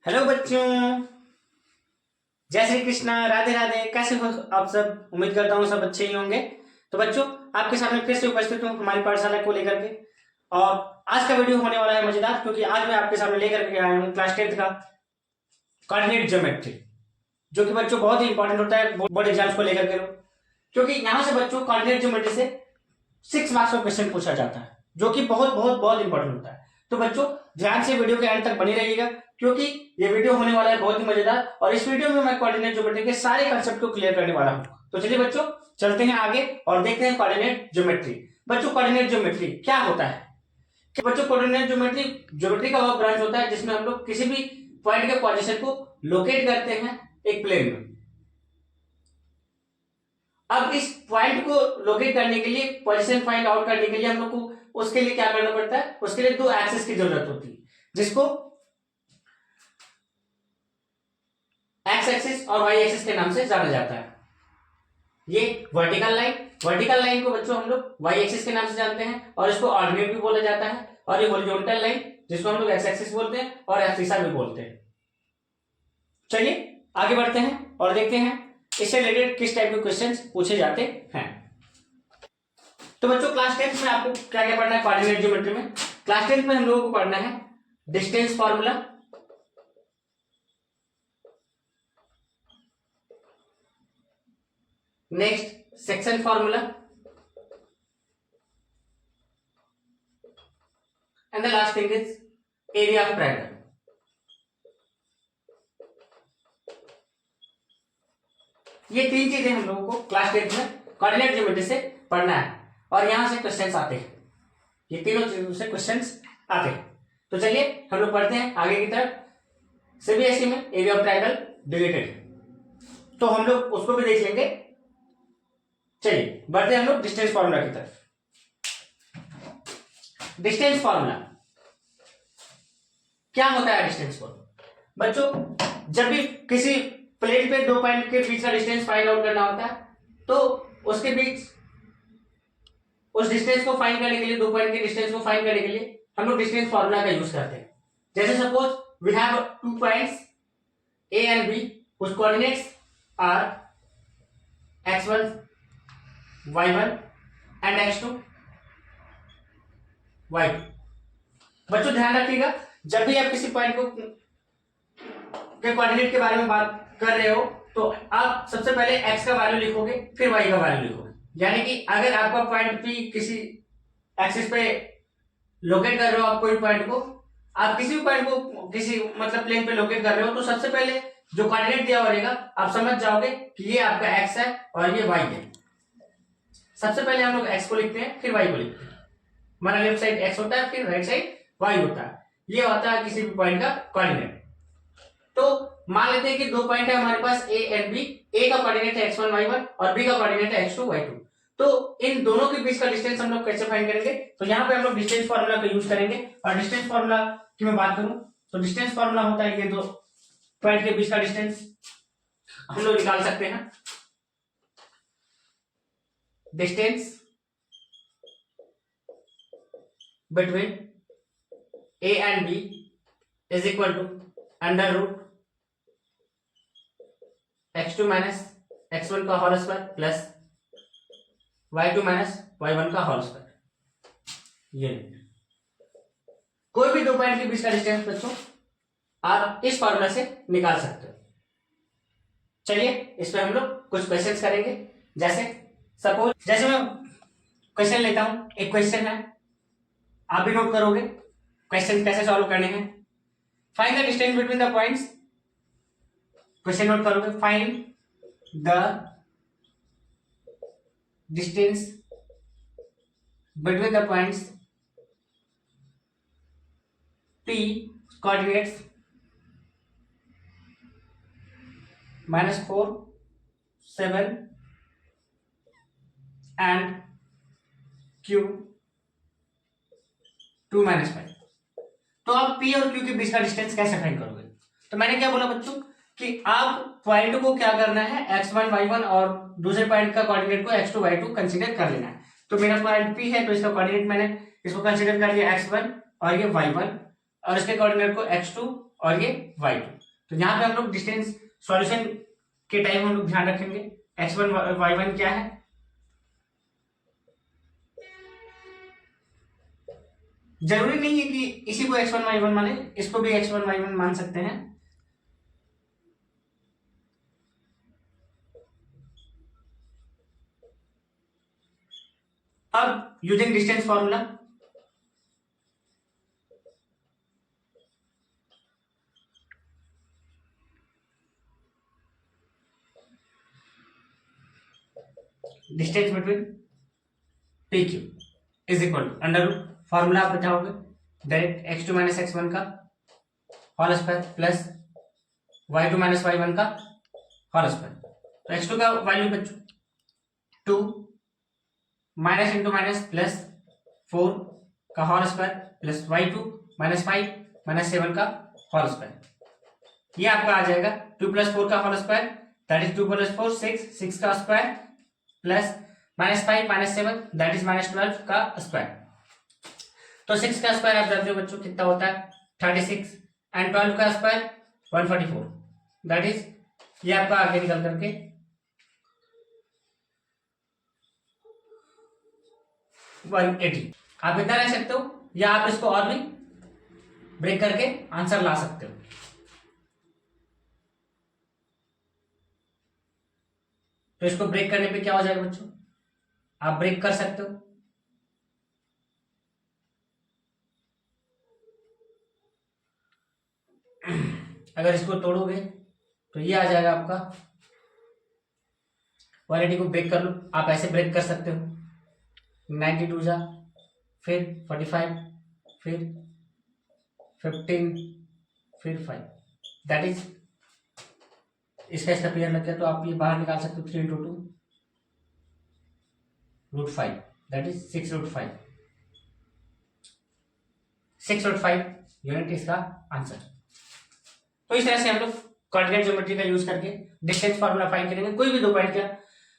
Hello बच्चों, जय श्री कृष्णा, राधे राधे। कैसे हो आप सब? उम्मीद करता हूँ सब अच्छे ही होंगे। तो बच्चों, आपके सामने फिर से उपस्थित हूँ हमारी पाठशाला को लेकर के। और आज का वीडियो होने वाला है मजेदार, क्योंकि आज मैं आपके सामने लेकर के आया हूँ क्लास 10th का कोऑर्डिनेट ज्योमेट्री, जो कि बच्चों बहुत ही इंपॉर्टेंट होता है बोर्ड एग्जाम्स को लेकर के। क्योंकि यहाँ से बच्चों कोऑर्डिनेट ज्योमेट्री से 6 मार्क्स का क्वेश्चन पूछा जाता है, जो कि बहुत बहुत बहुत इंपॉर्टेंट होता है। तो बच्चों ध्यान से वीडियो के एंड तक बने रहिएगा, क्योंकि ये वीडियो होने वाला है बहुत ही मजेदार। और इस वीडियो में मैं कोऑर्डिनेट ज्योमेट्री के सारे कंसेप्ट को क्लियर करने वाला हूं। तो चलिए बच्चों, चलते हैं आगे और देखते हैं कोऑर्डिनेट ज्योमेट्री। बच्चों, कोऑर्डिनेट ज्योमेट्री क्या होता है? कि बच्चों कोऑर्डिनेट ज्योमेट्री का वो ब्रांच होता है जिसमें हम लोग किसी भी पॉइंट के पोजीशन को लोकेट करते हैं एक प्लेन में। अब इस पॉइंट को लोकेट करने के लिए, पोजीशन फाइंड आउट करने के लिए हम लोग को उसके लिए क्या करना पड़ता है? उसके लिए दो एक्सिस की जरूरत होती है, जिसको एक्स एक्सिस और वाई एक्सिस के नाम से जाना जाता है। ये वर्टिकल लाइन को बच्चों हम लोग वाई एक्सिस के नाम से जानते हैं, और इसको ऑर्डिनेट भी बोला जाता है। और ये हॉरिजॉन्टल लाइन, जिसको हम लोग एक्स एक्सिस बोलते हैं और एब्सिसा भी बोलते हैं। चलिए आगे बढ़ते हैं और देखते हैं इससे रिलेटेड किस टाइप के क्वेश्चंस पूछे जाते हैं। तो बच्चों, क्लास 10th में आपको क्या क्या पढ़ना है कोऑर्डिनेट ज्योमेट्री में? क्लास 10th में हम लोगों को पढ़ना है distance formula, next section formula, and the last thing is area of triangle. ये तीन चीजें हम लोगों को क्लास 10th में कोऑर्डिनेट ज्योमेट्री से पढ़ना है, और यहां से क्वेश्चंस आते हैं। ये तीनों चीजों से क्वेश्चंस आते हैं। तो चलिए हम लोग पढ़ते हैं आगे की तरफ। सीबीएसई में एरिया ऑफ ट्रायंगल डिलीटेड है, तो हम लोग उसको भी देख लेंगे। चलिए बढ़ते हैं हम लोग डिस्टेंस फार्मूला की तरफ। डिस्टेंस फार्मूला क्या होता है? डिस्टेंस फार्मूला बच्चों, जब भी किसी प्लेट पे दो पॉइंट के बीच का डिस्टेंस फाइंड आउट करना होता है, तो उसके बीच उस डिस्टेंस को फाइंड करने के लिए, दो पॉइंट के डिस्टेंस को फाइंड करने के लिए हम लोग डिस्टेंस फार्मूला का यूज करते हैं। जैसे suppose we have two points A and B, whose coordinates are x1 y1 and x2 y2। बच्चों ध्यान रखिएगा, जब भी आप किसी पॉइंट को के कोऑर्डिनेट के बारे में बात कर रहे हो, तो आप सबसे पहले x का वैल्यू लिखोगे, फिर y का वैल्यू लिखोगे। यानी कि अगर आपका पॉइंट P किसी एक्सिस पे लोकेट कर रहे हो, आप कोई पॉइंट को, आप किसी भी पॉइंट को किसी मतलब प्लेन पे लोकेट कर रहे हो, तो सबसे पहले जो कोऑर्डिनेट दिया रहेगा आप समझ जाओगे कि ये आपका x है और ये y है। सबसे पहले हम लोग x को लिखते हैं, फिर y को लिखते हैं। हमारा लेफ्ट साइड x होता है, फिर राइट साइड y होता है। ये होता है किसी भी पॉइंट का कोऑर्डिनेट। तो मान लेते हैं कि दो पॉइंट है हमारे पास a एंड b। a का कोऑर्डिनेट है x1 y1 और b का कोऑर्डिनेट है x2 y2। तो इन दोनों के बीच का डिस्टेंस हम लोग कैसे फाइंड करेंगे? तो यहाँ पे हम लोग डिस्टेंस फार्मूला का यूज करेंगे। और डिस्टेंस फार्मूला की मैं बात करूं तो डिस्टेंस फार्मूला होता है ये दो पॉइंट के बीच का डिस्टेंस हम लोग निकाल सकते हैं। Distance between a and b is equal to under root x2 minus x1 का whole square plus y2 minus y1 का होल स्क्वायर। ये कोई भी दो पॉइंट के बीच का डिस्टेंस बच्चों आप इस फॉर्मूला से निकाल सकते हो। चलिए इस पे हम लोग कुछ क्वेश्चंस करेंगे। जैसे मैं क्वेश्चन लेता हूं, एक क्वेश्चन है, आप भी नोट करोगे क्वेश्चन कैसे सॉल्व करने हैं। Find the distance between the points. Question note करोगे, find the distance between the points P coordinates -4, 7 and Q 2 -5। तो आप P और Q के बीच का डिस्टेंस कैसे फाइंड करोगे? तो मैंने क्या बोला बच्चों कि आप पॉइंट को क्या करना है, x1 y1 और दूसरे पॉइंट का कोऑर्डिनेट को x2 y2 कंसीडर कर लेना है। तो मेरा पॉइंट P है, तो इसका कोऑर्डिनेट मैंने इसको कंसीडर कर लिया x1 और ये y1, और इसके कोऑर्डिनेट को x2 और ये y2। तो यहाँ पे हम लोग डिस्टेंस सॉल्यूशन के टाइम हम लोग ध्यान रखेंगे x1 y1 क्या है, जरूरी नहीं है कि इसी को x1 y1 माने, इसको भी x1 y1 मान सकते हैं। अब using distance formula, distance between P Q is equal to under root, formula आप बैठाओगे डायरेक्ट x2 माइनस x1 का whole square plus y2 minus y1 का होल स्क्वायर। तो x2 का वैल्यू बच्चों 2 माइनस इंटू माइनस प्लस 4 का whole square plus y2 minus 5 minus 7 का whole square, ये आपका आ जाएगा 2 प्लस 4 का whole square that is 2 plus 4 6 का square plus minus 5 minus 7 that is minus 12 का स्क्वायर। तो 6 का स्क्वायर आप जानते हो बच्चों कितना होता है 36 एंड 12 का स्क्वायर 144 दैट इज ये आपका आगे निकल करके 180। आप इतना रह सकते हो या आप इसको और भी ब्रेक करके आंसर ला सकते हो। तो इसको ब्रेक करने पे क्या हो जाएगा बच्चों, आप ब्रेक कर सकते हो। अगर इसको तोड़ोगे तो ये आ जाएगा आपका 180 को ब्रेक कर लो, आप ऐसे ब्रेक कर सकते हो 92 जा, फिर 45, फिर 15, फिर 5 दैट इज इसका पेयर लग गया तो आप ये बाहर निकाल सकते हो 3 into 2 root 5 that is 6 root 5, 6 root 5 unit इसका आंसर। तो इस तरह से हम लोग कोऑर्डिनेट ज्योमेट्री का यूज करके डिस्टेंस फार्मूला फाइंड करेंगे, कोई भी दो पॉइंट का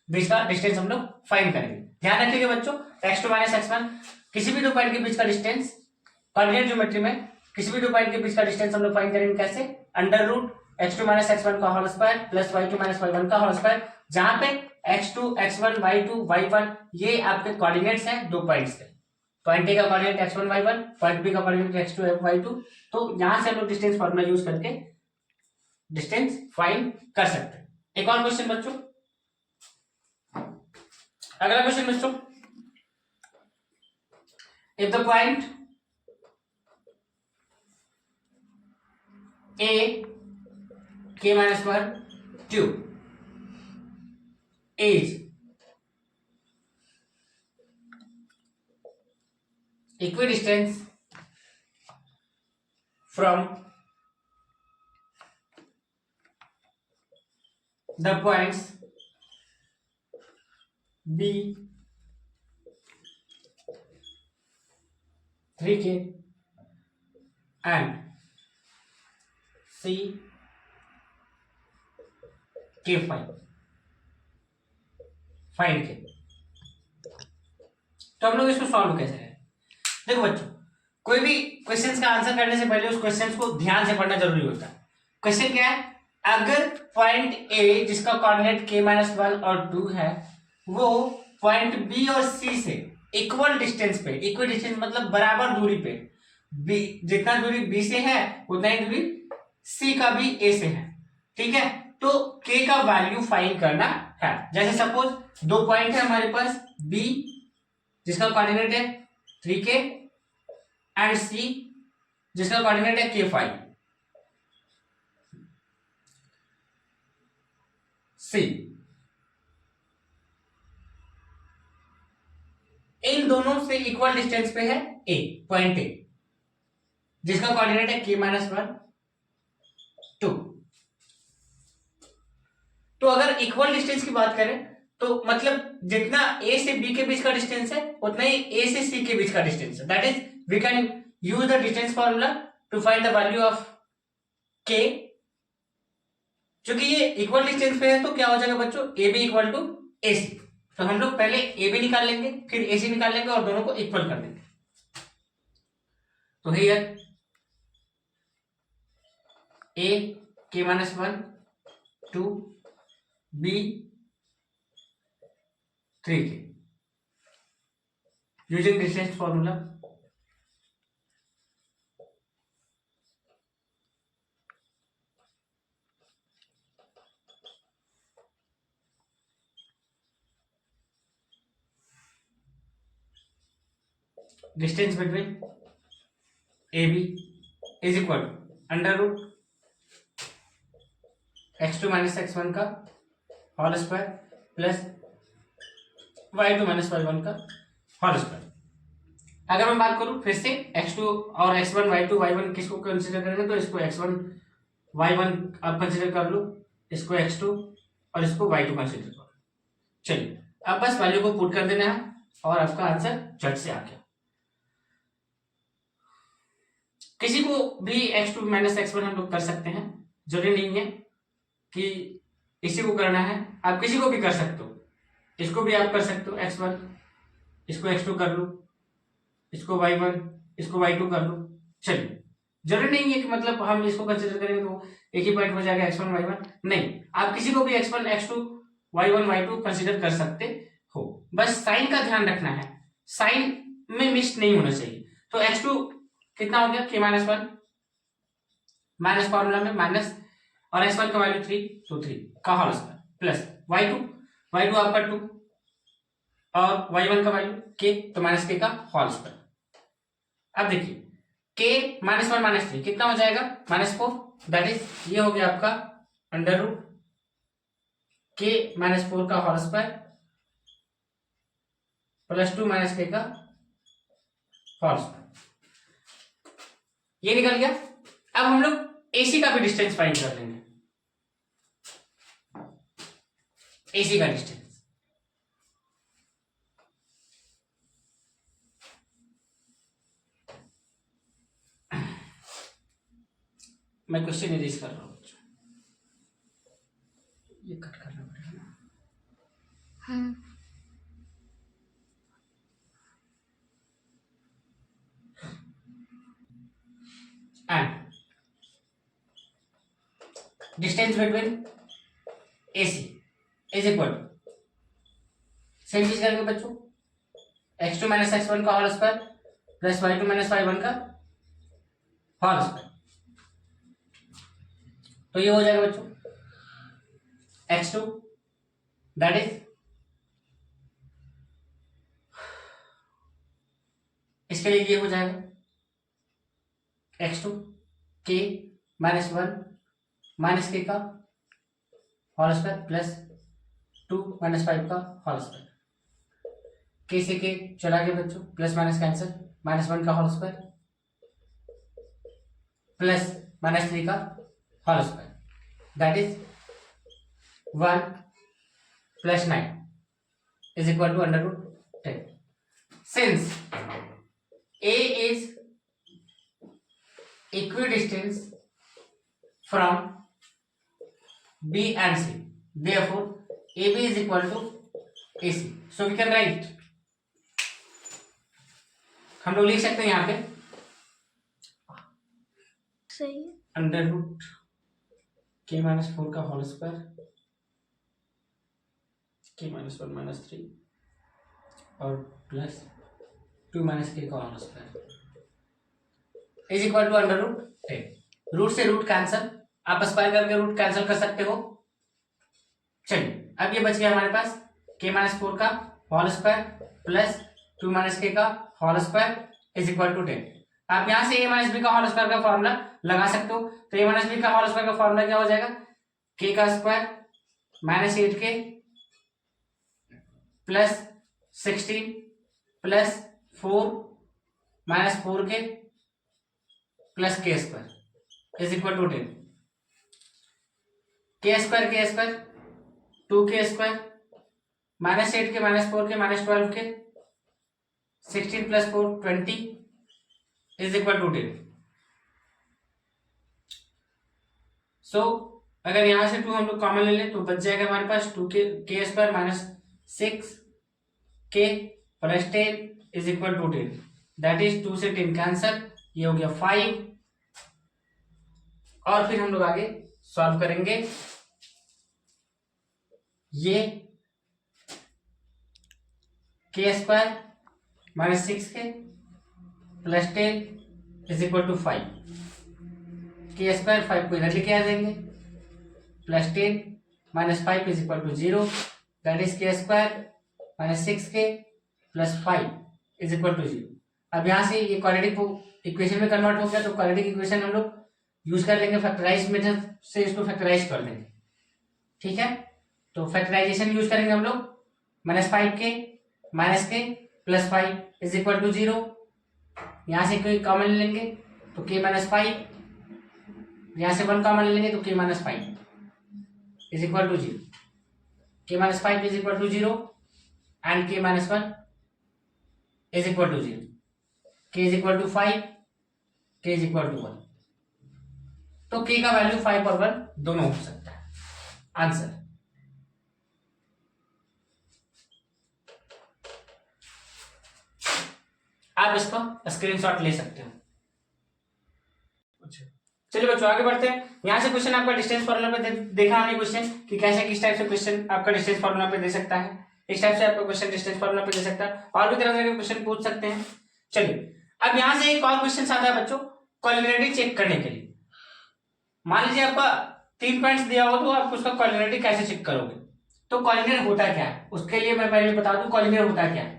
बीच का डिस्टेंस हम लोग फाइंड करेंगे। ध्यान रखिएगा बच्चों x2 माइनस x1 किसी भी दो पॉइंट के बीच का डिस्टेंस कोऑर्डिनेट ज्योमेट्री में किसी भी दो पॉइंट के बीच का डिस्टेंस हम लोग फाइंड करेंगे कैसे, under root x2 minus x1 का whole square plus y2 minus y1 का होल स्क्वायर, जहां पे x2 x1 y2 y1 ये आपके कोऑर्डिनेट्स हैं दो पॉइंट्स के, पॉइंट ए का coordinate x1 y1, point B का कोऑर्डिनेट x2 y2। तो यहां से हम लोग डिस्टेंस फार्मूला यूज करके डिस्टेंस फाइंड कर सकते हैं। एक और क्वेश्चन बच्चों, अगला क्वेश्चन बच्चों, if the point A k minus 1 2 is equidistant from the points B 3k and C K5 find के। तो हम लोग इसको सॉल्व कैसे करें, देखो बच्चों कोई भी क्वेश्चंस का आंसर करने से पहले उस क्वेश्चंस को ध्यान से पढ़ना जरूरी होता है। क्वेश्चन क्या है, अगर पॉइंट ए जिसका कोऑर्डिनेट k-1 और 2 है वो पॉइंट बी और सी से इक्वल डिस्टेंस पे, इक्वल डिस्टेंस मतलब बराबर दूरी पे, बी जितना दूरी बी से है उतना ही दूरी सी का भी ए से है, ठीक है। तो k का वैल्यू फाइंड करना है। जैसे सपोज दो पॉइंट है हमारे पास b जिसका कोऑर्डिनेट है 3k एंड c जिसका कोऑर्डिनेट है k5। c इन दोनों से इक्वल डिस्टेंस पे है a, पॉइंट a जिसका कोऑर्डिनेट है k-1 2। तो अगर इक्वल डिस्टेंस की बात करें तो मतलब जितना a से b के बीच का डिस्टेंस है उतना ही a से c के बीच का डिस्टेंस है, that is we can use the distance formula to find the value of k। क्योंकि ये इक्वल डिस्टेंस पे है तो क्या हो जाएगा बच्चों, ए बी इक्वल टू ए सी। तो हम लोग पहले ए बी निकाल लेंगे फिर ए सी निकाल लेंगे और दोनों को इक्वल कर देंगे। तो हियर ए के माइनस 1 2 बी 3 के using distance formula. Distance between A B is equal under root x2 minus x1 का whole square plus y2 minus y1 का होल स्क्वायर। अगर मैं बात करूं फिर से x2 और x1 y2 y1 किसको कंसीडर करेंगे, तो इसको x1 y1 आप कंसीडर कर लो, इसको x2 और इसको y2 कंसीडर करो। चलिए अब बस वैल्यू को पुट कर देना है और आपका आंसर झट से आ गया। किसी को भी x2 माइनस x1 हम लोग कर सकते हैं, जरूरी नहीं है कि इसी को करना है, आप किसी को भी कर सकते हो। इसको भी आप कर सकते हो x1, इसको x2 कर लो, इसको y1, इसको y2 कर लो। चलिए जरूरी नहीं है कि मतलब हम इसको कंसीडर करेंगे तो एक ही पॉइंट हो जाएगा x1 y1, नहीं, आप किसी को भी x1 x2 y1 y2 consider कर सकते हो। बस साइन का ध्यान रखना है, साइन में मिस नहीं होना चाहिए। तो x2 कितना हो गया k माइनस 1 माइनस फॉर्मूला में माइनस और x1 का वैल्यू 3 तो 3 का होल स्क्वायर प्लस y2 आपका 2 और y1 का वैल्यू k तो माइनस k का होल स्क्वायर। अब देखिए k माइनस 1 माइनस 3 कितना हो जाएगा -4, दैट इज ये हो गया आपका अंडर रूट k माइनस 4 का whole square plus 2 minus k का होल स्क्वायर। ये निकल गया। अब हम लोग AC का भी डिस्टेंस फाइंड कर लेंगे। AC का डिस्टेंस मैं क्वेश्चन इरेज कर रहा हूं, ये कट करना पड़ेगा ना। And distance between AC is equal same चीज करेंगे बच्चों, x2 माइनस x1 का whole square plus y2 minus y1 का होल स्क्वायर। तो ये हो जाएगा बच्चों x2 दैट इज इसके लिए ये हो जाएगा x2 k minus 1 minus k का होल स्क्वायर प्लस 2 माइनस 5 का होल स्क्वायर। k से k चला गया बच्चों, प्लस माइनस कैंसिल, माइनस 1 का होल स्क्वायर प्लस माइनस 3 का whole square that is 1 plus 9 is equal to under root 10। Since A is equidistant from B and C, therefore AB is equal to AC. So we can write, हम लोग लिख सकते हैं यहाँ पे सही under root k minus 4 का whole square k minus 1 minus 3 और प्लस 2 माइनस k का whole square is equal to under root 10। Root से रूट कैंसल, आप स्क्वायर करके रूट कैंसिल कर सकते हो। चलिए अब ये बच गया हमारे पास k माइनस 4 का whole square plus 2 minus k का whole square is equal to 10। आप यहां से a माइनस b का होल स्क्वायर का फॉर्मूला लगा सकते हो। तो a माइनस b का होल स्क्वायर का फॉर्मूला क्या हो जाएगा, k का square minus 8k plus 16 plus 4 minus 4k plus k square is equal to 10। k square 2k square minus 8k minus 4k minus 12k 16 plus 4 20 is equal to 10। So अगर यहां से 2 हम लोग कॉमन ले लें तो बच जाएगा हमारे पास 2k square minus 6k plus 10 is equal to 10, that is 2 से 10 कैंसल, ये हो गया 5 और फिर हम लोग आगे सॉल्व करेंगे। ये k² minus 6k plus 10 is equal to 5। k² 5 को इधर लेके आ जाएंगे, plus 10 minus 5 is equal to 0, that is k² minus 6k plus 5 is equal to 0। अब यहाँ से ये क्वाड्रेटिक इक्वेशन में कन्वर्ट हो गया, तो क्वाड्रेटिक इक्वेशन हम लोग यूज कर लेंगे, फैक्टराइज मेथड से इसको फैक्टराइज कर देंगे। ठीक है, तो फैक्टराइजेशन यूज करेंगे हम लोग। -5k माइनस के प्लस 5 इज इक्वल टू 0। यहाँ से कोई कॉमन लेंगे तो k माइनस 5, यहाँ से 1 कॉमन लेंगे तो k minus 5 is equal to 0। k minus 5 is equal to 0 and k minus 1 is equal to 0। k is equal to 5, k is equal to 1। तो k का वैल्यू 5 और 1 दोनों हो सकता है। आंसर आप इसका स्क्रीनशॉट ले सकते हो। चलिए बच्चों आगे बढ़ते हैं। यहां से क्वेश्चन आपका डिस्टेंस फार्मूला पे देखा हमने क्वेश्चन कि कैसे किस टाइप से क्वेश्चन आपका डिस्टेंस फार्मूला पे दे सकता है। इस टाइप से आपका क्वेश्चन डिस्टेंस फार्मूला पे दे सकता है, और भी तरह तरह के क्वेश्चन पूछ सकते हैं। चलिए अब यहां से एक और क्वेश्चन आता है बच्चों, कॉलिनिटी चेक करने के लिए। मान लीजिए आपका 3 पॉइंट्स दिया हो, तो आप उसका कॉलिनिटी कैसे चेक करोगे। तो कॉलिनियर होता क्या है, उसके लिए मैं पहले बता दूं कॉलिनियर होता क्या है।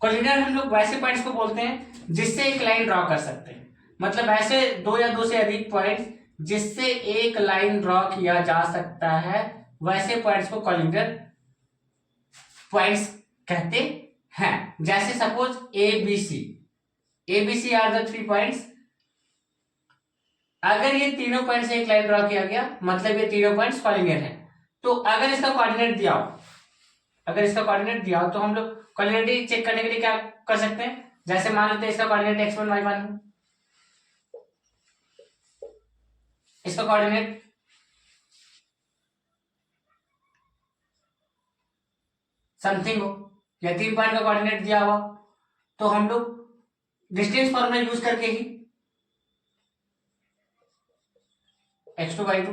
कॉलिनियर हम लोग वैसे पॉइंट्स को बोलते हैं जिससे एक लाइन ड्रॉ कर सकते हैं, मतलब ऐसे 2 या 2 से अधिक पॉइंट्स जिससे एक लाइन ड्रॉ किया जा सकता है, वैसे पॉइंट्स को कॉलिनियर पॉइंट्स कहते हैं। जैसे suppose ABC are the 3 points. अगर ये तीनों पॉइंट से एक लाइन ड्रॉ किया गया, मतलब ये तीनों पॉइंट्स कॉलिनियर है। तो अगर इसका कोऑर्डिनेट दिया हो, तो हम लोग कोऑर्डिनेट चेक करने के लिए क्या कर सकते हैं। जैसे मान लेते हैं इसका कोऑर्डिनेट x1 y1 है, इसका कोऑर्डिनेट समथिंग हो, या 3 पॉइंट का कोऑर्डिनेट दिया हुआ, तो हम लोग डिस्टेंस फॉर्मूला यूज करके ही x2 y2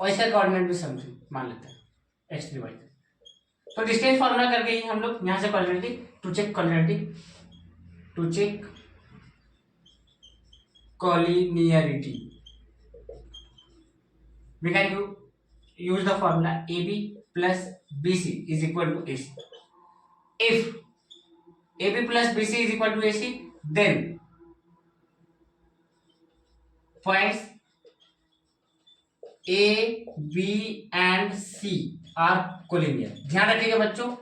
और इसका कोऑर्डिनेट भी समथिंग मान लेते हैं x3 y3, तो डिस्टेंस फॉर्मूला करके ही हम लोग यहां से coordinate to check collinearity we can use the formula AB plus BC is equal to AC. If AB plus BC is equal to AC, then points A, B and C are collinear. ध्यान रखिएगा बच्चों,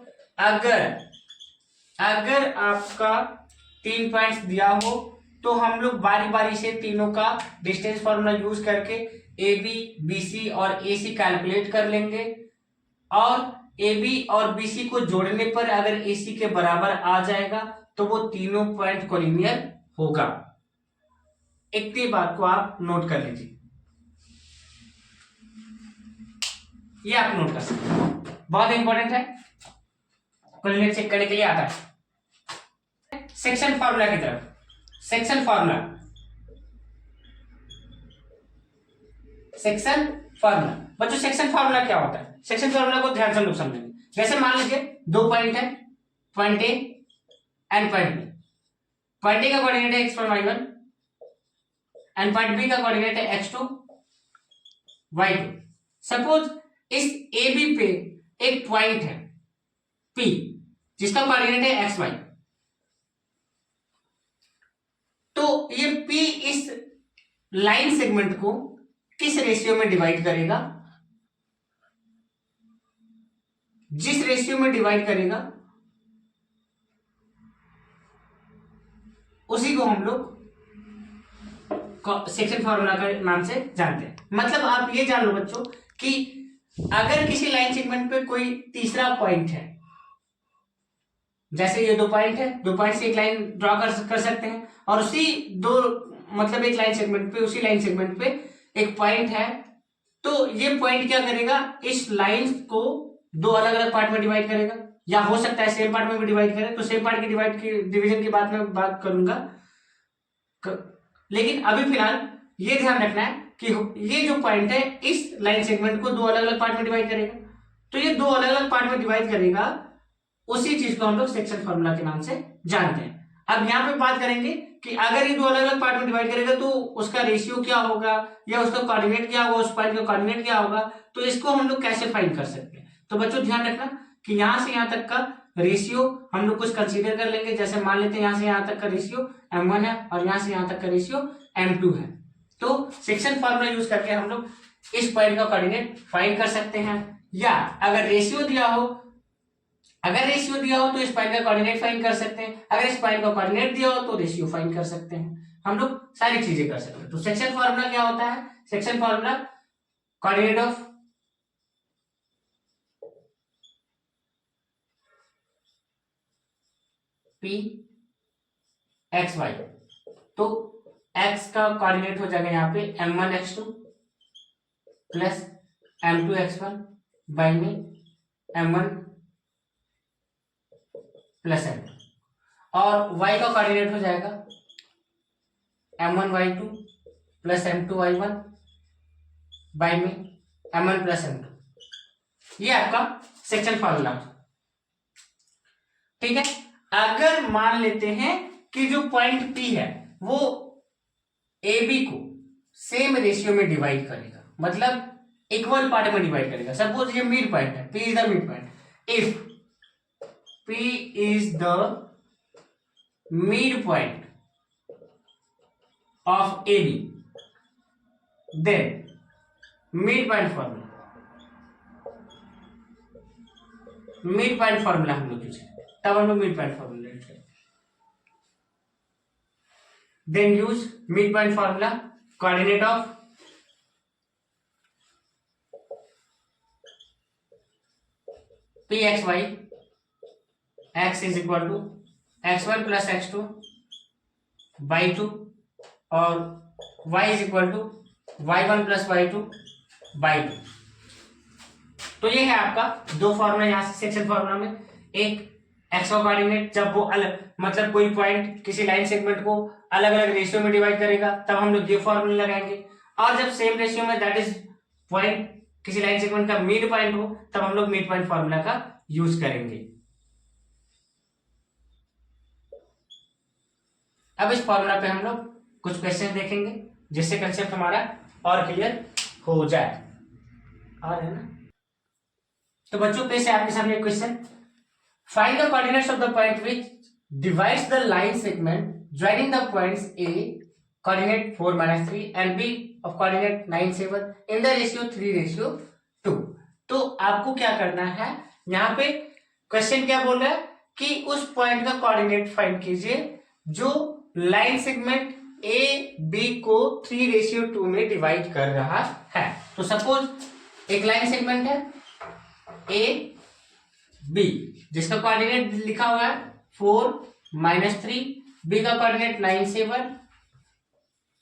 अगर आपका 3 points दिया हो, तो हम लोग बारी बारी से तीनों का डिस्टेंस फॉर्मूला यूज करके AB, BC और AC कैलकुलेट कर लेंगे, और AB और BC को जोड़ने पर अगर AC के बराबर आ जाएगा तो वो तीनों पॉइंट कोलिनियर होगा। इतनी बात को आप नोट कर लीजिए, ये आप नोट कर सकते हैं, बहुत इंपॉर्टेंट है, कोलिनियर चेक करने के लिए आता है। सेक्शन फार्मूला की तरफ, सेक्शन फार्मूला बच्चों, सेक्शन फार्मूला क्या होता है। सेक्शन फार्मूला को ध्यान से लोग समझेंगे। जैसे मान लीजिए 2 पॉइंट है, point A and point B. Point A का कोऑर्डिनेट है x1 y1 and point B का कोऑर्डिनेट है x2 y2। सपोज इस ए बी पे एक पॉइंट है P जिसका कोऑर्डिनेट है xy, तो ये P इस लाइन सेगमेंट को किस रेशियो में डिवाइड करेगा, जिस रेशियो में डिवाइड करेगा उसी को हम लोग सेक्शन फार्मूला के नाम से जानते हैं। मतलब आप ये जान लो बच्चों कि अगर किसी लाइन सेगमेंट पे कोई तीसरा पॉइंट है, जैसे ये 2 पॉइंट है, 2 पॉइंट से एक लाइन ड्रॉ कर सकते हैं, और उसी मतलब एक लाइन सेगमेंट पे, उसी लाइन सेगमेंट पे एक पॉइंट है, तो ये पॉइंट क्या करेगा, इस लाइन को 2 अलग अलग पार्ट में डिवाइड करेगा, या हो सकता है सेम पार्ट में भी डिवाइड करे। तो सेम पार्ट की डिवीजन की बात में बात करूंगा, लेकिन अभी फिलहाल ये ध्यान रखना है कि ये जो पॉइंट है इस लाइन सेगमेंट को दो अलग अलग पार्ट में डिवाइड करेगा, तो ये दो अलग अलग पार्ट में डिवाइड करेगा, उसी चीज को हम लोग सेक्शन फॉर्मूला के नाम से जानते हैं। अब यहाँ पे बात करेंगे कि अगर ये दो अलग अलग पार्ट में डिवाइड करेगा तो उसका रेशियो क्या होगा या उसका कोऑर्डिनेट क्या होगा, उस पॉइंट का कोऑर्डिनेट क्या होगा, तो इसको हम लोग कैसे फाइंड कर सकते हैं। तो बच्चों ध्यान रखना कि यहां से यहां तक का रेशियो हम लोग कुछ कंसीडर कर लेंगे। जैसे मान लेते हैं यहां से यहां तक का रेशियो m1 है और यहां से यहां तक का रेशियो m2 है। तो सेक्शन फॉर्मूला यूज करके हम लोग इस पॉइंट का कोऑर्डिनेट फाइंड कर सकते हैं, या अगर रेशियो दिया हो तो इस पॉइंट का कोऑर्डिनेट फाइंड कर सकते हैं, अगर इस पॉइंट का कोऑर्डिनेट दिया हो तो रेशियो फाइंड कर सकते हैं। हम लोग सारी चीजें कर सकते हैं। तो सेक्शन फॉर्मूला क्या होता है? Section formula coordinate of P X Y, तो x का कोऑर्डिनेट हो जाएगा यहाँ पे m1 x2 plus m2 x1 by में m1 प्लस m2, और y का कोऑर्डिनेट हो जाएगा m1 y2 plus m2 y1 by में m1 प्लस m2। ये आपका सेक्शन फॉर्मूला, ठीक है। अगर मान लेते हैं कि जो पॉइंट P है वो AB को सेम रेशियो में डिवाइड करेगा, मतलब इक्वल पार्ट में डिवाइड करेगा। सपोज ये मिड पॉइंट है, P is the mid point. If P is the midpoint of AB, then midpoint formula हम लोग यूज करें, तब हम लोग midpoint formula यूज करें। Then use midpoint formula, coordinate of Pxy, x is equal to x1 plus x2 by 2 और y is equal to y1 plus y2 by 2। तो ये है आपका दो फॉर्मूला यहाँ से सेक्शन फॉर्मूला में। एक x का कोऑर्डिनेट जब वो अलग, मतलब कोई पॉइंट किसी लाइन सेगमेंट को अलग अलग रेशियो में डिवाइड करेगा तब हम लोग ये फॉर्मूला लगाएंगे, और जब सेम रेशियो में दैट इज पॉइंट किसी लाइन सेगमेंट का मिड पॉइंट हो तब हम लोग मिड पॉइंट फॉर्मूला का यूज करेंगे। अब इस फॉर्मूला पे हम लोग कुछ क्वेश्चन देखेंगे जिससे कंसेप्ट हमारा और क्लियर हो जाए, और है ना। तो बच्चों पे से आपके सामने question, find the coordinates of the point which divides the line segment joining the points A coordinate 4-3 and B of coordinate 9-7 in the ratio 3:2। तो आपको क्या करना है, यहाँ पे क्वेश्चन क्या बोल रहा है कि उस पॉइंट का कोऑर्डिनेट फाइंड कीजिए जो लाइन सेगमेंट ए बी को 3:2 में डिवाइड कर रहा है। तो सपोज एक लाइन सेगमेंट है ए बी जिसका कोऑर्डिनेट लिखा हुआ है 4-3, बी का कोऑर्डिनेट 9-7,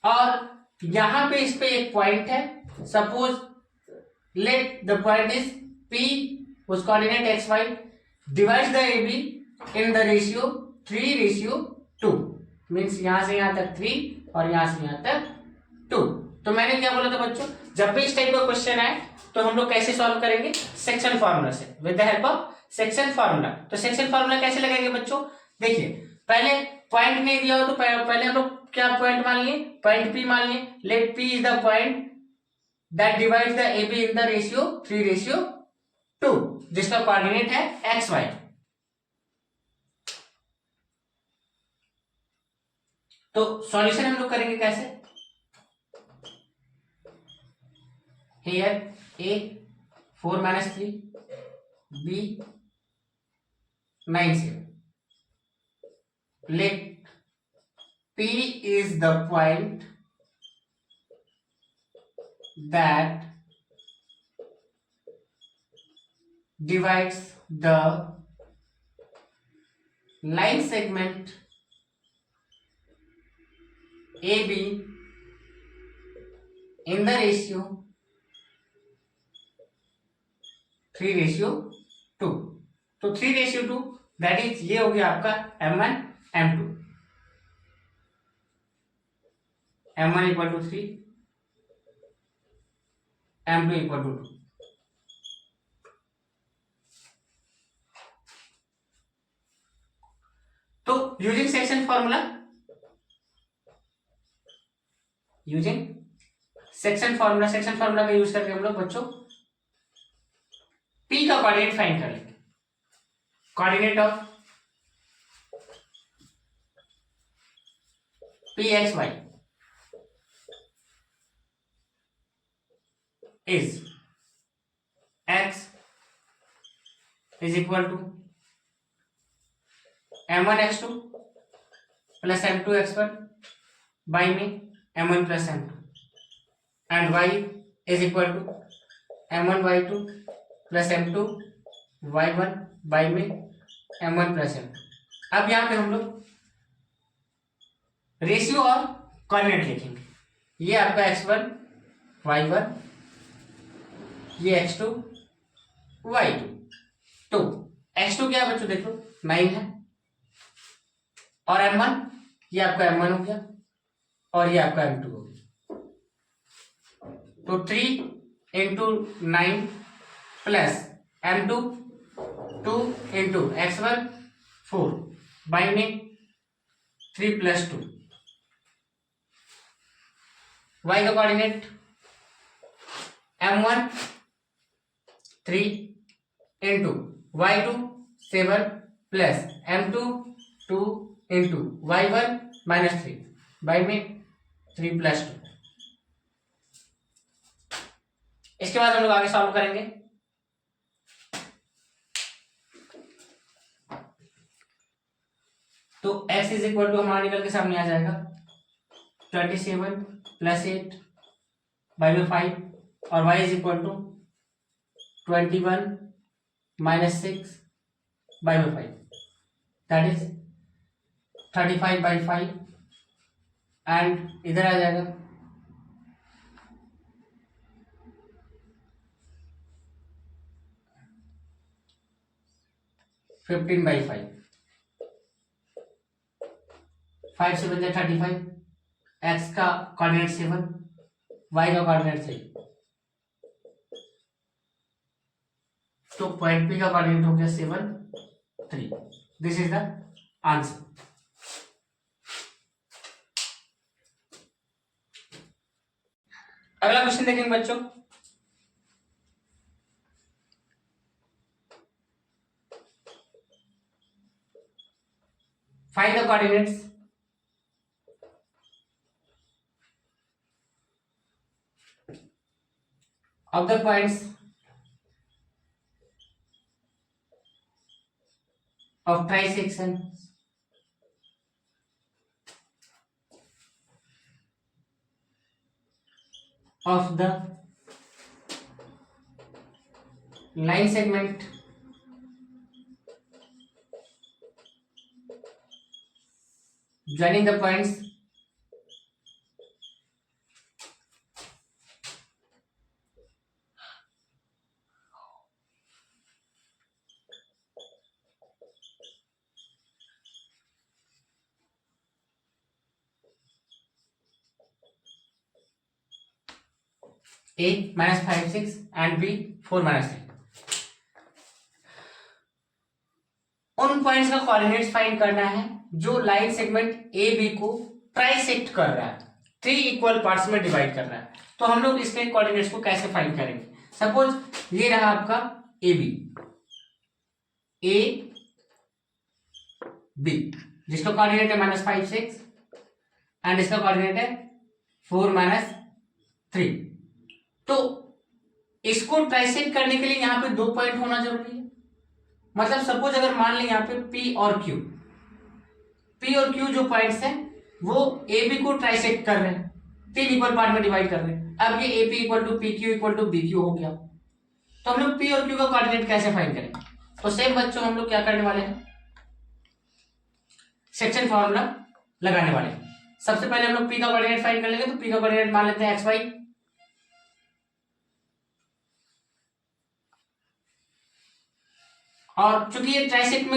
और यहां पे इस पे एक पॉइंट है, suppose let the point is P, उस coordinate X Y, divides the A B in the ratio 3:2, मीन्स यहां से यहां तक 3 और यहां से यहां तक 2। तो मैंने क्या बोला था बच्चों, जब भी इस टाइप का क्वेश्चन आए तो हम लोग कैसे सॉल्व करेंगे, सेक्शन फार्मूला से, with the help of section formula. तो सेक्शन फार्मूला कैसे लगाएंगे बच्चों, देखिए पहले पॉइंट नहीं दिया हो तो पहले हम लोग क्या पॉइंट मान लिए, पॉइंट पी मान लिए। Let P is the point that divides the A B in the ratio 3:2, जिसका कोऑर्डिनेट है एक्स वाई। तो सॉल्यूशन हम लोग करेंगे कैसे, here A 4-3, B 9-7, let P is the point that divides the line segment AB in the ratio 3:2। तो 3:2 that is ये हो गया आपका m1 m2, m1 = 3 m2 equal to 2। तो using section formula, section formula का यूज करके हम लोग बच्चों P का कोऑर्डिनेट फाइंड कर लेंगे। Coordinate of Pxy is x is equal to m1 x2 plus m2 x1 by में m1 plus m2 and y is equal to m1 y2 plus m2 y1 by में m1 plus m2। अब यहाँ पे हम लोग ratio और coordinate लिखेंगे। ये आपका x1 y1, ये x2 y2। तो x2 क्या है बच्चों, देख लो 9 है, और m1 ये आपका m1 हो गया और ये आपका m2 हो गया। तो 3 into 9 plus m2 2 into x1 4 by में 3 प्लस 2। y का coordinate m1 3 into y2 7 plus m2 2 into y1 minus 3 by में 3 प्लस 2। इसके बाद हम लोग आगे सॉल्व करेंगे। तो x इज इक्वल टू हमारा निकल के सामने आ जाएगा 27 प्लस 8 बाई में 5 और y इज इक्वल टू 21 माइनस 6 बाई में 5, दैट इज 35 बाई 5 एंड इधर आ जाएगा 15 बाई 5। 5 से बचा 35, x का कोऑर्डिनेट 7, y का कोऑर्डिनेट 3। तो पॉइंट P का कोऑर्डिनेट हो गया 7 3। This is the answer. अगला क्वेश्चन देखेंगे बच्चों। Find the coordinates of the points of trisection of the line segment joining the points A minus 5 6 and B 4 minus 3। उन points का कोऑर्डिनेट्स फाइंड करना है जो लाइन सेगमेंट ए बी को trisect कर रहा है, 3 इक्वल पार्ट्स में डिवाइड कर रहा है। तो हम लोग इसके कोऑर्डिनेट्स को कैसे फाइंड करेंगे। सपोज ये रहा आपका ए बी जिसका कोऑर्डिनेट है -5 6 एंड इसका कोऑर्डिनेट है 4 3। तो इसको ट्राइसेक्ट करने के लिए यहाँ पे 2 पॉइंट होना जरूरी है। मतलब सपोज अगर मान लें यहाँ पे P और Q जो पॉइंट्स हैं वो AB को ट्राइसेक्ट कर रहे हैं, 3 इक्वल पार्ट में डिवाइड कर रहे हैं। अब ये AP equal to PQ equal to BQ हो गया। तो हम लोग P और Q का कोऑर्डिनेट कैसे फाइंड करेंगे। तो सेम बच्चों हम लोग क्या करने वाले हैं, सेक्शन फॉर्मूला लगाने वाले हैं। सबसे पहले हम लोग P का कोऑर्डिनेट फाइंड कर लेंगे। तो P का कोऑर्डिनेट मान लेते हैं XY, और चूंकि ये ट्राइसेक्ट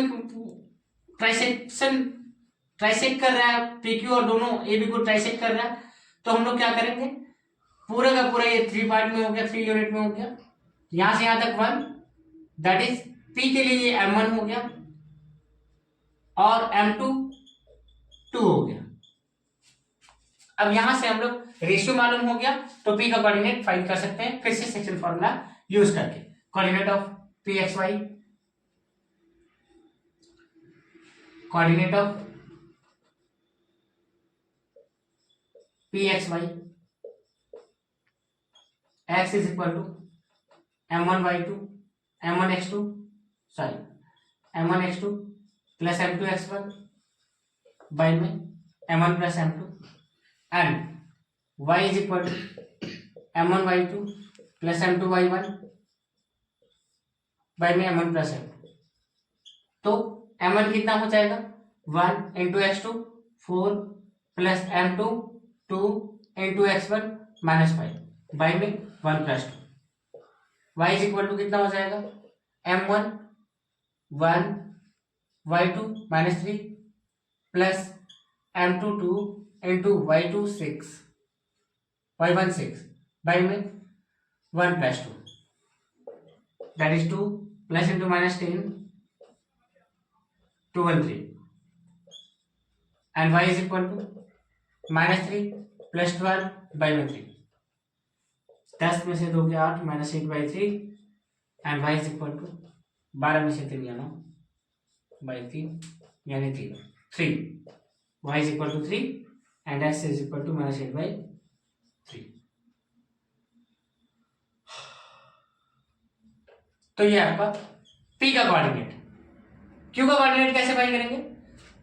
कर रहा है PQ और दोनों AB को ट्राइसेक्ट कर रहा है, तो हम लोग क्या करेंगे, पूरा का पूरा ये 3 पार्ट में हो गया, 3 यूनिट में हो गया, यहां से यहां तक 1, दैट इज P के लिए ये M1 हो गया और M2 2 हो गया। अब यहां से हम लोग रेशियो मालूम हो गया तो P का कोऑर्डिनेट फाइंड कर सकते हैं फिर से सेक्शन फॉर्मूला यूज करके। Coordinate of PXY, coordinate of PXY, x is equal to M1y2 M1x2 sorry M1x2 plus M2x1 by में M1 plus M2 and y is equal to M1y2 plus M2y1 by में M1 plus M2। तो M1 कितना हो जाएगा 1 into x2 4 plus M2 2 into x1 minus 5 by में 1 plus 2। y is equal to कितना हो जाएगा M1 1 y2 minus 3 plus M2 2 into y2 6 y1 6 by में 1 plus 2 that is 2 plus into minus 10 2 1 3 and y is equal to minus 3 plus 12 by में 3। 10 में से 2 गया 8 minus 8 by 3 and y is equal to 12 में से 3 गया 9 बाई 3 यानी 3 y is equal to 3 and x is equal to minus 8 by 3। तो ये आपका P का कोऑर्डिनेट। Q का कोऑर्डिनेट कैसे फाइंड करेंगे?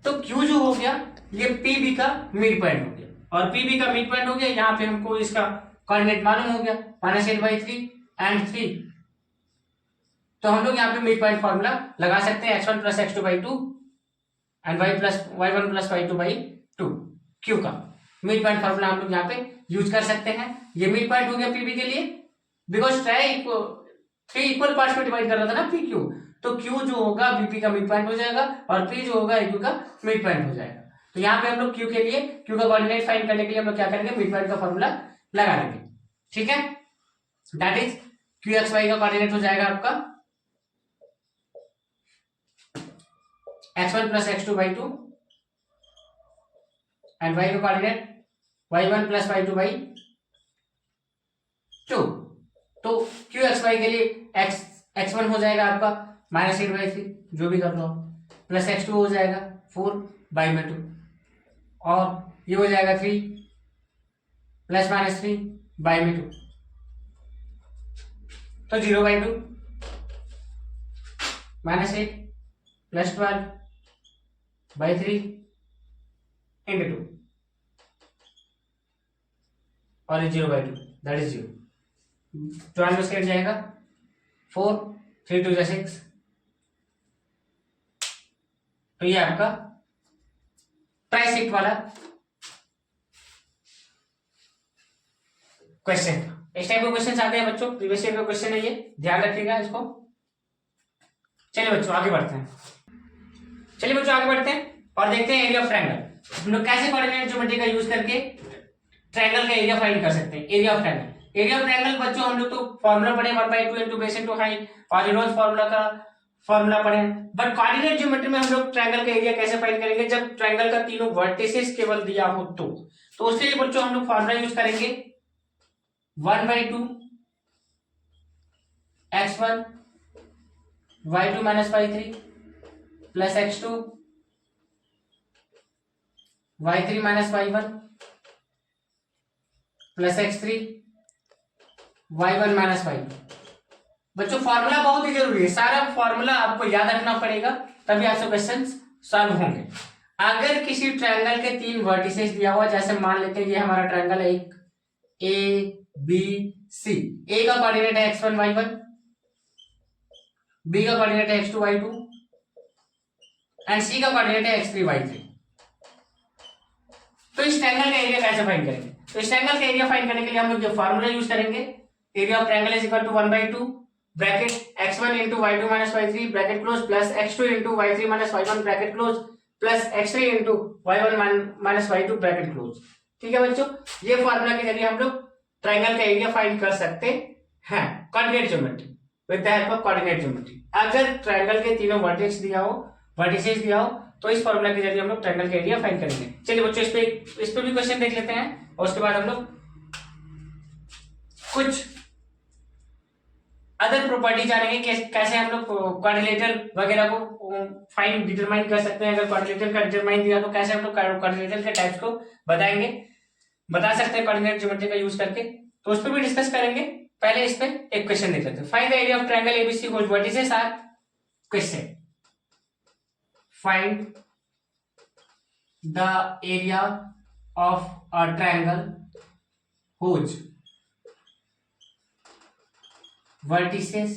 तो Q जो हो गया ये PB का मिड पॉइंट हो गया और PB का मिड पॉइंट हो गया, यहाँ पे हमको इसका कोऑर्डिनेट मालूम हो गया माइनस 8 बाई 3 एंड 3। तो हम लोग यहाँ पे मिड पॉइंट फॉर्मूला लगा सकते हैं x1 plus x2 by 2 and y1 plus y2 by 2। Q का मिड पॉइंट फॉर्मूला हम लोग यहाँ पे यूज कर सकते हैं। ये मिड पॉइंट हो गया PB के लिए बिकॉज 3 इक्वल पार्ट्स में डिवाइड कर रहा था ना PQ, तो Q जो होगा BP का मिड पॉइंट हो जाएगा और P जो होगा AQ का मिड पॉइंट हो जाएगा। तो यहाँ पे हम लोग Q के लिए Q का कोऑर्डिनेट फाइंड करने के लिए हम लोग क्या करेंगे मिड पॉइंट का फॉर्मूला लगा लेंगे। ठीक है, दैट इज QXY का कोऑर्डिनेट हो जाएगा आपका x1 plus x2 by 2 and y का coordinate y1 plus y2 by 2। तो QXY के लिए x1 हो जाएगा आपका माइनस 8 बाई 3 जो भी कर लो प्लस x2 हो जाएगा 4 बाई में 2 और ये हो जाएगा 3 प्लस माइनस 3 बाई में 2 तो 0 by 2 minus 8 plus 12 by 3 into 2 और 0 बाई 2 दैट इज 0। 12 में से कट जाएगा 4 3 2 6। तो ये आपका ट्राइसेक्ट वाला क्वेश्चन था। इस टाइप के क्वेश्चन आते हैं बच्चों, प्रीवियस ईयर का क्वेश्चन है ये, ध्यान रखिएगा इसको। चलिए बच्चों आगे बढ़ते हैं और देखते हैं एरिया ऑफ ट्रायंगल। हम लोग कैसे कोऑर्डिनेट ज्योमेट्री का यूज करके ट्रायंगल का एरिया फाइंड कर सकते हैं। एरिया ऑफ ट्रायंगल बच्चों हम लोग तो फॉर्मूला पढ़े 1/2 into base into height, polynomial formula का फॉर्मूला पढ़े, बट कोऑर्डिनेट ज्योमेट्री में हम लोग ट्रायंगल का एरिया कैसे फाइंड करेंगे जब ट्रायंगल का तीनों वर्टिसेस केवल दिया हो। तो उसके लिए बच्चों हम लोग फॉर्मूला यूज करेंगे 1/2 x1 y2 minus y3 plus x2 y3 minus y1 plus x3 y1 minus y2। बच्चों फॉर्मूला बहुत ही जरूरी है, सारा फॉर्मूला आपको याद रखना पड़ेगा तभी आपसे क्वेश्चन सॉल्व होंगे। अगर किसी ट्रायंगल के 3 वर्टिसेस दिया हुआ, जैसे मान लेते हैं ये हमारा ट्रायंगल है एक ABC, A का कोऑर्डिनेट है x1 y1, B का कोऑर्डिनेट है x2 y2 एंड C का कोऑर्डिनेट है x3 y3। तो इस ट्रायंगल का एरिया कैसे फाइंड करेंगे? तो इस ट्रायंगल का एरिया फाइंड करने के लिए हम लोग जो फॉर्मूला यूज करेंगे, area of triangle is equal to 1/2 bracket x1 into y2 minus y3 bracket close plus x2 into y3 minus y1 bracket close plus x3 into y1 minus y2 bracket close. ठीक है बच्चों, ये formula के जरिए हम लोग triangle का area find कर सकते हैं coordinate geometry, with the help of coordinate geometry. अगर ट्रायंगल के तीनों वर्टेक्स दिया हो, वर्टिसेस दिया हो, तो इस फॉर्मूला के जरिए हम लोग ट्रायंगल का एरिया फाइंड करेंगे। चलिए बच्चों इस पे भी क्वेश्चन देख लेते हैं और उसके बाद हम लोग कुछ अदर प्रॉपर्टी जानेंगे कि कैसे हम लोग क्वाड्रिलेटरल वगैरह को फाइंड डिटरमाइन कर सकते हैं। अगर क्वाड्रिलेटरल का डिटरमाइन दिया तो कैसे हम लोग क्वाड्रिलेटरल के टाइप्स को बताएंगे, बता सकते हैं कोऑर्डिनेट ज्योमेट्री का यूज करके, तो उस पर भी डिस्कस करेंगे। पहले इस पे एक क्वेश्चन देख लेते हैं। Find the area of triangle ABC which vertices are, question find the area of a triangle which vertices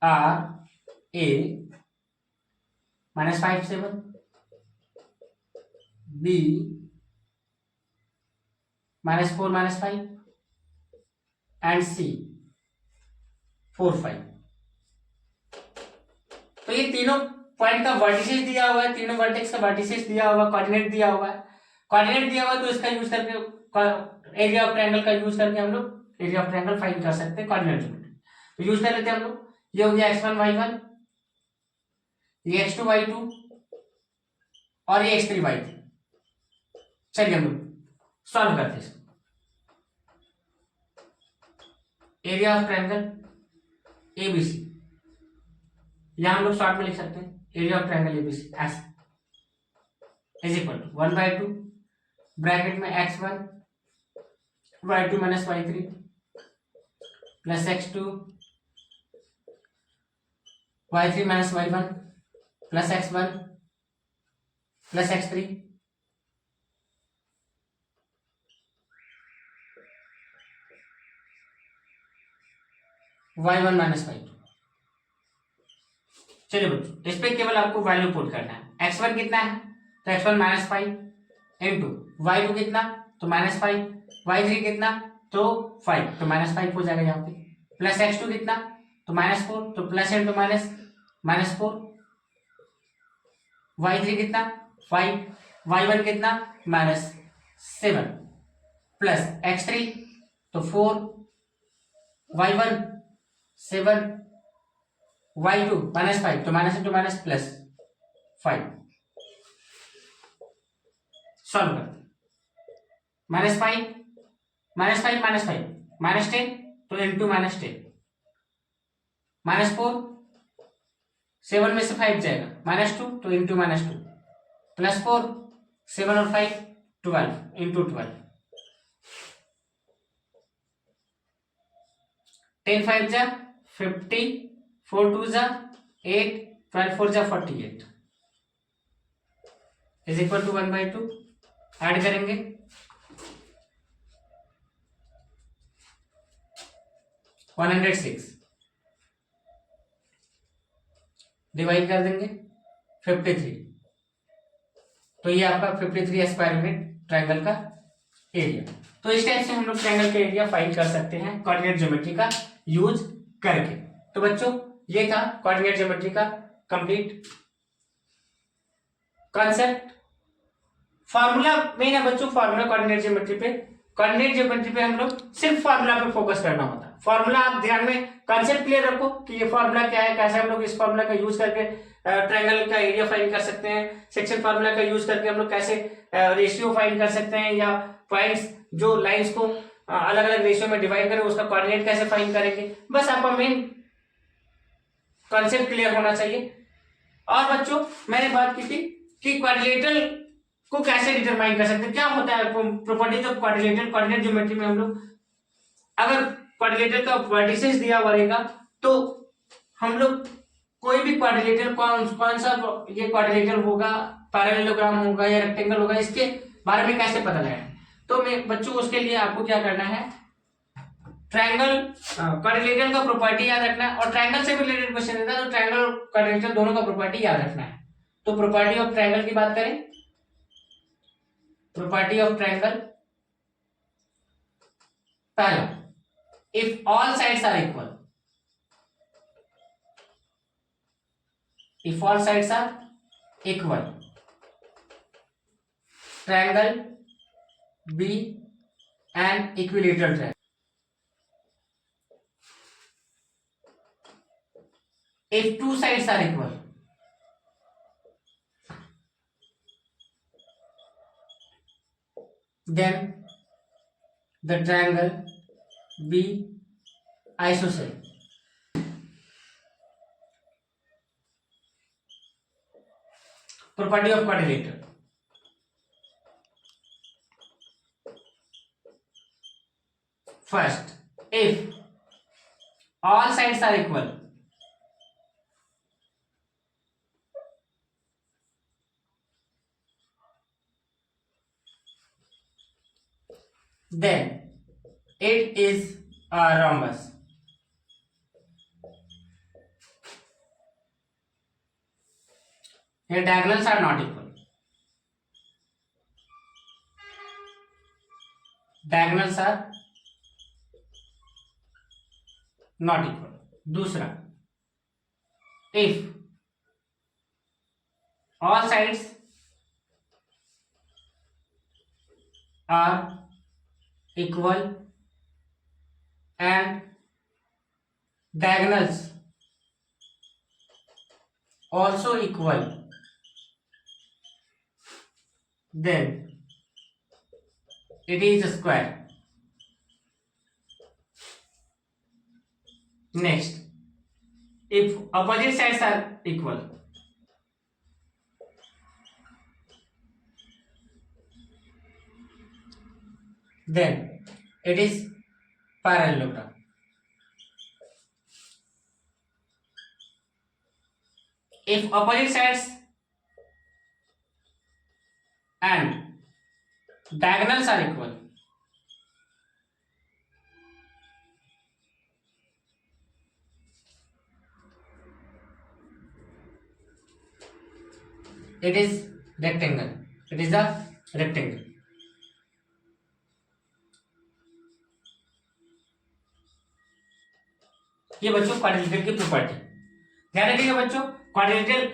are a -5 7, b -4 -5 and c 4 5। तो ये तीनों पॉइंट का वर्टिसेस दिया हुआ है, तीनों वर्टेक्स का वर्टिसेस दिया हुआ है, कोऑर्डिनेट दिया हुआ है। कोऑर्डिनेट दिया हुआ है तो इसका यूज करके एरिया ऑफ ट्रायंगल का यूज करके हम लोग एरिया ऑफ ट्रायंगल फाइंड कर सकते हैं कोऑर्डिनेट ज्योमेट्री। तो यूज कर लेते हैं हम लोग। ये हो गया x1 y1, ये x2 y2 और ये x3 y3। चलिए हम लोग सॉल्व करते हैं इसको। एरिया ऑफ ट्रायंगल एबीसी, यहां हम लोग शॉर्ट में लिख सकते हैं area of triangle ABC as is equal to 1/2 bracket में x1 y2 - y3 plus x2 y3 - y1 plus x1 plus x3 y1 - y2। चलिए बच्चों इस पे केवल आपको वैल्यू पुट करना है। x1 कितना है तो x1 -5 इंटू y2 कितना तो -5, y3 कितना तो 5 तो -5 हो जाएगा यहाँ पे, प्लस x2 कितना तो -4 तो प्लस इंटू -4, y3 कितना 5, y1 कितना -7 प्लस x3 तो 4, y1 7, y2 -5 तो minus into minus plus 5। Solve करते -5 -10 तो इंटू -10, -4 7 में से 5 जाएगा -2 तो इंटू -2, प्लस 4 7 और 5 12 इंटू 12, 10 5 जा 50, 4 2 जा 8, 12 4 जा 48 इज इक्वल टू 1/2। ऐड करेंगे (106) डिवाइड कर देंगे 53, तो ये आपका 53 स्क्वायर यूनिट ट्रायंगल का एरिया। तो इस टाइप से हम लोग ट्रायंगल का एरिया फाइंड कर सकते हैं कोऑर्डिनेट ज्योमेट्री का यूज करके। तो बच्चों ये था कोऑर्डिनेट ज्योमेट्री का कंप्लीट कॉन्सेप्ट। फार्मूला मेन है बच्चों, फार्मूला कोऑर्डिनेट ज्योमेट्री पे, कोऑर्डिनेट ज्योमेट्री पे हम लोग सिर्फ फार्मूला पे फोकस करना होता है। फार्मूला आप ध्यान में कॉन्सेप्ट क्लियर रखो कि ये फार्मूला क्या है, कैसे हम लोग इस फार्मूला का यूज करके ट्रायंगल का एरिया फाइंड कर सकते हैं, सेक्शन फार्मूला का यूज करके हम लोग कैसे रेशियो फाइंड कर सकते हैं, या पॉइंट्स जो लाइंस को अलग अलग रेशियो में डिवाइड करें उसका कोऑर्डिनेट कैसे फाइंड करेंगे। बस आपका मेन कॉन्सेप्ट क्लियर होना चाहिए। और बच्चों मैंने बात की थी कि क्वाड्रिलेटरल को कैसे डिटरमाइन कर सकते हैं, क्या होता है properties of quadrilateral. Coordinate geometry में हम लोग अगर क्वाड्रिलेटरल का वर्टिसेस दिया हुआ रहेगा तो हम लोग कोई भी क्वाड्रिलेटरल कौन सा ये क्वाड्रिलेटरल होगा, पैरेललोग्राम होगा या रेक्टेंगल होगा, इसके बारे में कैसे पता लगाएं। तो मैं बच्चों उसके लिए आपको क्या करना है, ट्रायंगल क्वाड्रिलेटरल का प्रॉपर्टी याद रखना है, और ट्रायंगल से भी रिलेटेड क्वेश्चन रहता है तो ट्रायंगल क्वाड्रिलेटरल दोनों का प्रॉपर्टी याद रखना है। तो प्रॉपर्टी ऑफ ट्रायंगल की बात करें, प्रॉपर्टी ऑफ ट्रायंगल पहला, if all sides are equal, if all sides are equal, triangle B an equilateral triangle. If two sides are equal, then the triangle be isosceles. Property of quadrilateral. First, if all sides are equal, then it is a rhombus. Here diagonals are not equal. Diagonals are not equal. दूसरा, if all sides are equal and diagonals also equal, then it is a square. Next, if opposite sides are equal, then it is parallelogram. If opposite sides and diagonals are equal, it is rectangle. It is a rectangle. ये बच्चों quadrilateral की property. ध्यान रखिएगा बच्चों, quadrilateral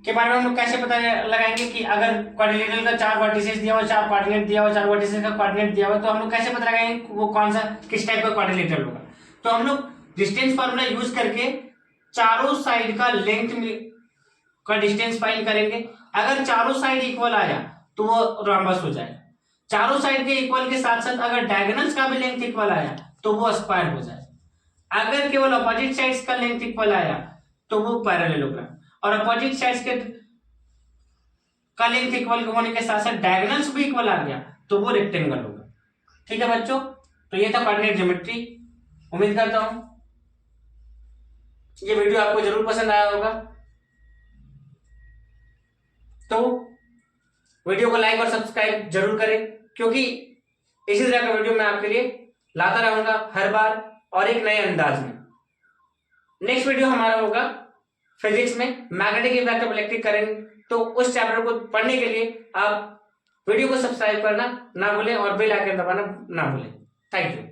के बारे में हम लोग कैसे पता लगाएंगे कि अगर क्वाड्रिलेटरल का 4 वर्टिसेस दिया हुआ, 4 कोऑर्डिनेट दिया हुआ, 4 वर्टिसेस का कोऑर्डिनेट दिया हुआ, तो हम लोग कैसे पता लगाएंगे वो कौन सा किस टाइप का क्वाड्रिलेटरल होगा। तो हम लोग डिस्टेंस फार्मूला यूज करके चारों साइड का लेंथ का डिस्टेंस फाइंड करेंगे। अगर चारों साइड इक्वल आया तो वो रोम्बस हो जाएगा। चारों साइड के इक्वल के साथ साथ अगर डायगोनल्स का भी लेंथ इक्वल आया तो वो स्क्वायर हो जाएगा। अगर केवल अपोजिट साइड्स का लेंथ इक्वल आया तो वो पैरेललोग्राम, और अपोजिट साइड्स के का लेंथ इक्वल होने के साथ साथ डायगोनल्स भी इक्वल आ गया तो वो रेक्टेंगल होगा। ठीक है बच्चों, तो ये था कोऑर्डिनेट ज्योमेट्री। उम्मीद करता हूं ये वीडियो आपको जरूर पसंद आया होगा। तो वीडियो को लाइक और सब्सक्राइब जरूर करें, क्योंकि इसी तरह का वीडियो मैं आपके लिए लाता रहूंगा हर बार और एक नए अंदाज में। नेक्स्ट वीडियो हमारा होगा फिजिक्स में magnetic effect of electric current. तो उस चैप्टर को पढ़ने के लिए आप वीडियो को सब्सक्राइब करना ना भूलें और बेल आइकन दबाना ना भूलें। Thank you.